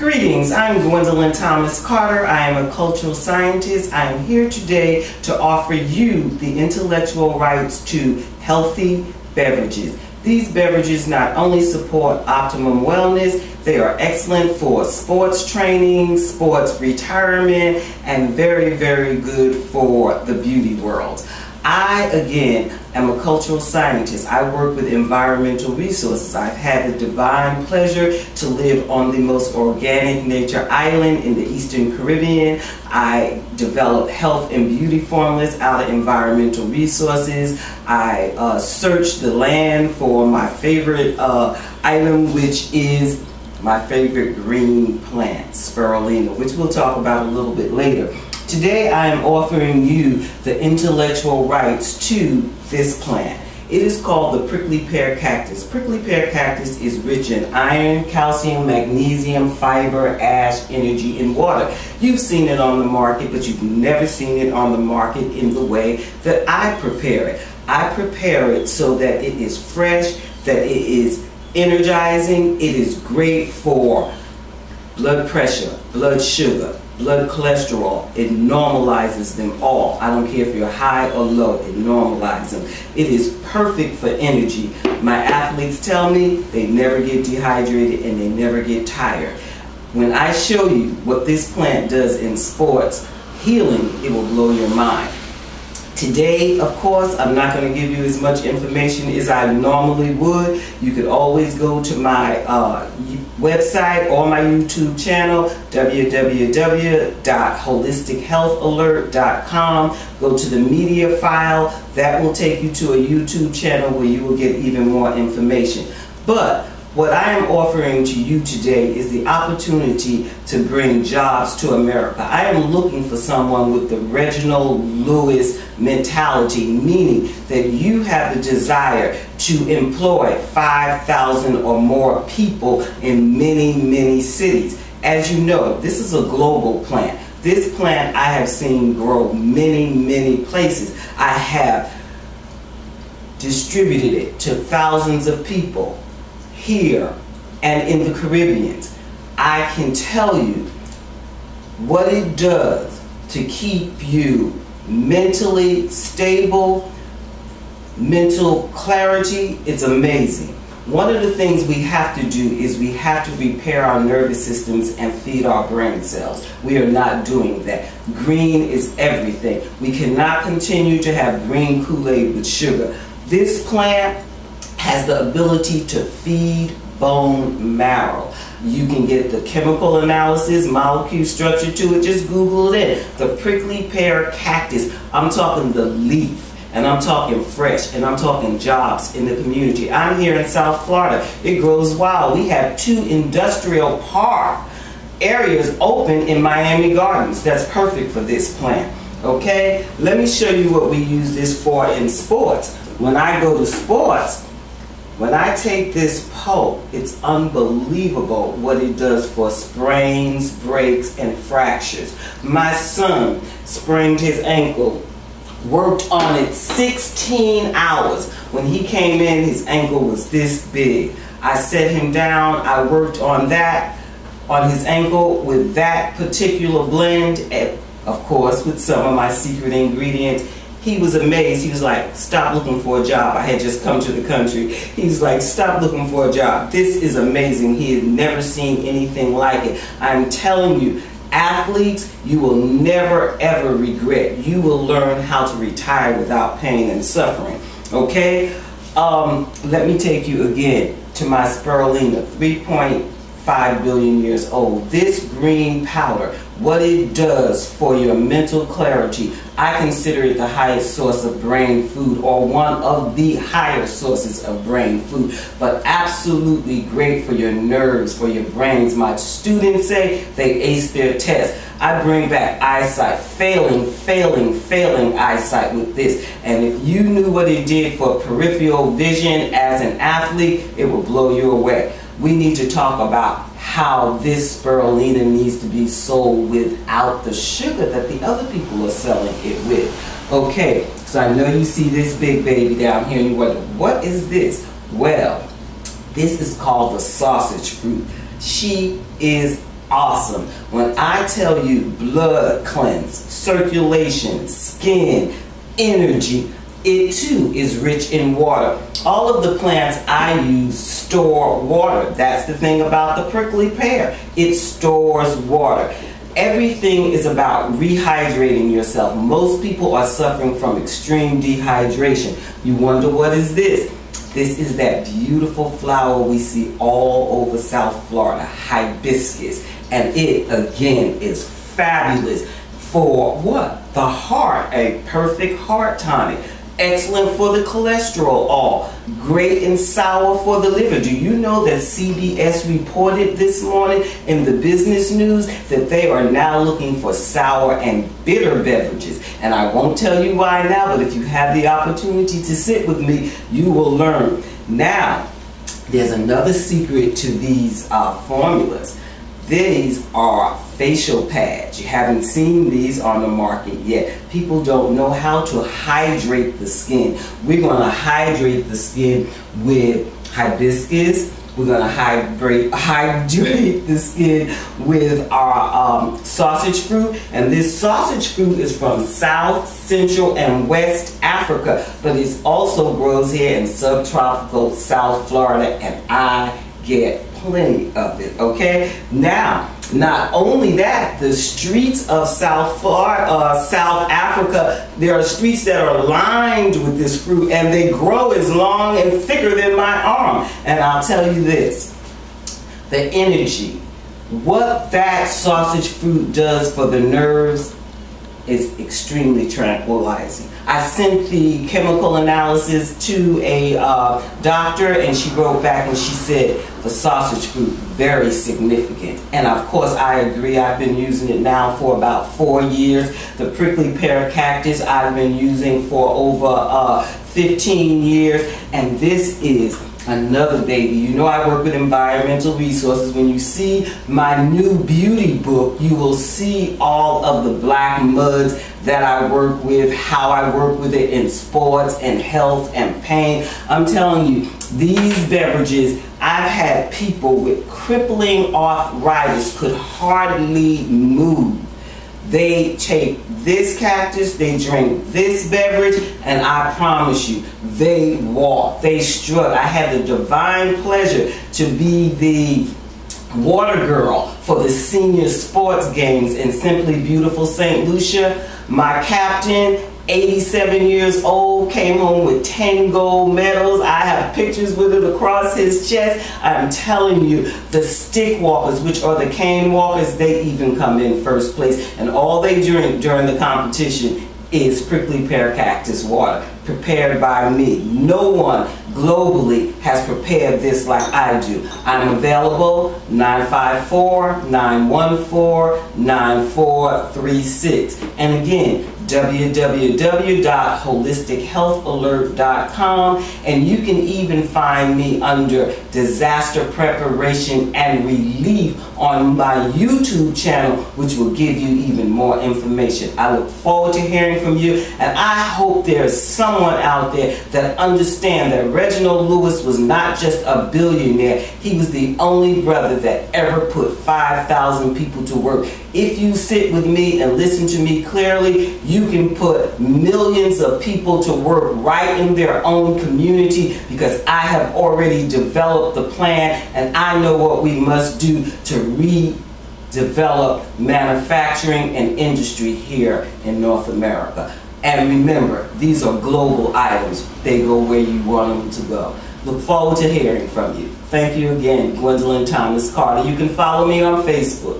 Greetings, I'm Gwendolyn Thomas Carter. I am a cultural scientist. I am here today to offer you the intellectual rights to healthy beverages. These beverages not only support optimum wellness, they are excellent for sports training, sports retirement, and very, very good for the beauty world. I, again, am a cultural scientist. I work with environmental resources. I've had the divine pleasure to live on the most organic nature island in the Eastern Caribbean. I develop health and beauty formulas out of environmental resources. I search the land for my favorite item, which is my favorite green plant, spirulina, which we'll talk about a little bit later. Today I am offering you the intellectual rights to this plant. It is called the prickly pear cactus. Prickly pear cactus is rich in iron, calcium, magnesium, fiber, ash, energy, and water. You've seen it on the market, but you've never seen it on the market in the way that I prepare it. I prepare it so that it is fresh, that it is energizing, it is great for blood pressure, blood sugar, blood cholesterol. It normalizes them all. I don't care if you're high or low, it normalizes them. It is perfect for energy. My athletes tell me they never get dehydrated and they never get tired. When I show you what this plant does in sports healing, it will blow your mind. Today, of course, I'm not going to give you as much information as I normally would. You could always go to my website or my YouTube channel, www.holistichealthalert.com. Go to the media file. That will take you to a YouTube channel where you will get even more information. But what I am offering to you today is the opportunity to bring jobs to America. I am looking for someone with the Reginald Lewis mentality, meaning that you have the desire to employ 5,000 or more people in many, many cities. As you know, this is a global plant. This plant I have seen grow many, many places. I have distributed it to thousands of people here and in the Caribbean. I can tell you what it does to keep you mentally stable, mental clarity. It's amazing. One of the things we have to do is we have to repair our nervous systems and feed our brain cells. We are not doing that. Green is everything. We cannot continue to have green Kool-Aid with sugar. This plant has the ability to feed bone marrow. You can get the chemical analysis, molecule structure to it. Just Google it. The prickly pear cactus. I'm talking the leaf, and I'm talking fresh, and I'm talking jobs in the community. I'm here in South Florida. It grows wild. We have 2 industrial park areas open in Miami Gardens. That's perfect for this plant. Okay? Let me show you what we use this for in sports. When I go to sports, when I take this pulp, it's unbelievable what it does for sprains, breaks, and fractures. My son sprained his ankle, worked on it 16 hours. When he came in, his ankle was this big. I set him down, I worked on that, on his ankle with that particular blend, and of course with some of my secret ingredients. He was amazed. He was like, stop looking for a job. I had just come to the country. He was like, stop looking for a job. This is amazing. He had never seen anything like it. I'm telling you, athletes, you will never ever regret. You will learn how to retire without pain and suffering. Okay? Let me take you again to my spirulina, 3.5 billion years old. This green powder, what it does for your mental clarity, I consider it the highest source of brain food, or one of the higher sources of brain food, but absolutely great for your nerves, for your brains. My students say they ace their test. I bring back eyesight, failing eyesight with this. And if you knew what it did for peripheral vision as an athlete, it will blow you away. We need to talk about how this spirulina needs to be sold without the sugar that the other people are selling it with. Okay, so I know you see this big baby down here and you wonder, what is this? Well, this is called the sausage fruit. She is awesome. When I tell you blood cleanse, circulation, skin, energy, it too is rich in water. All of the plants I use store water. That's the thing about the prickly pear. It stores water. Everything is about rehydrating yourself. Most people are suffering from extreme dehydration. You wonder, what is this? This is that beautiful flower we see all over South Florida, hibiscus. And it, again, is fabulous for what? The heart, a perfect heart tonic. Excellent for the cholesterol, all great and sour for the liver. Do you know that CBS reported this morning in the business news that they are now looking for sour and bitter beverages? And I won't tell you why now, but if you have the opportunity to sit with me, you will learn. Now, there's another secret to these formulas. These are facial pads. You haven't seen these on the market yet. People don't know how to hydrate the skin. We're going to hydrate the skin with hibiscus. We're going to hydrate the skin with our sausage fruit. And this sausage fruit is from South, Central, and West Africa. But it also grows here in subtropical South Florida. And I get plenty of it, okay? Now, not only that, the streets of South Florida, South Africa, there are streets that are lined with this fruit, and they grow as long and thicker than my arm. And I'll tell you this, the energy, what that sausage fruit does for the nerves is extremely tranquilizing. I sent the chemical analysis to a doctor, and she wrote back and she said the sausage fruit, very significant. And of course I agree. I've been using it now for about 4 years. The prickly pear cactus I've been using for over 15 years, and this is another baby. You know I work with environmental resources. When you see my new beauty book, you will see all of the black muds that I work with, how I work with it in sports and health and pain. I'm telling you, these beverages, I've had people with crippling arthritis could hardly move. They take this cactus, they drink this beverage, and I promise you, they walk, they strut. I had the divine pleasure to be the water girl for the senior sports games in Simply Beautiful St. Lucia. My captain, 87 years old, came home with 10 gold medals. I have pictures with it across his chest. I'm telling you, the stick walkers, which are the cane walkers, they even come in first place. And all they drink during the competition is prickly pear cactus water, prepared by me. No one globally has prepared this like I do. I'm available 954-914-9436. And again, www.holistichealthalert.com, and you can even find me under disaster preparation and relief on my YouTube channel, which will give you even more information. I look forward to hearing from you, and I hope there's someone out there that understands that Reginald Lewis was not just a billionaire, he was the only brother that ever put 5,000 people to work. If you sit with me and listen to me clearly, you can put millions of people to work right in their own community, because I have already developed the plan and I know what we must do to redevelop manufacturing and industry here in North America. And remember, these are global items. They go where you want them to go. Look forward to hearing from you. Thank you again, Gwendolyn Thomas Carter. You can follow me on Facebook.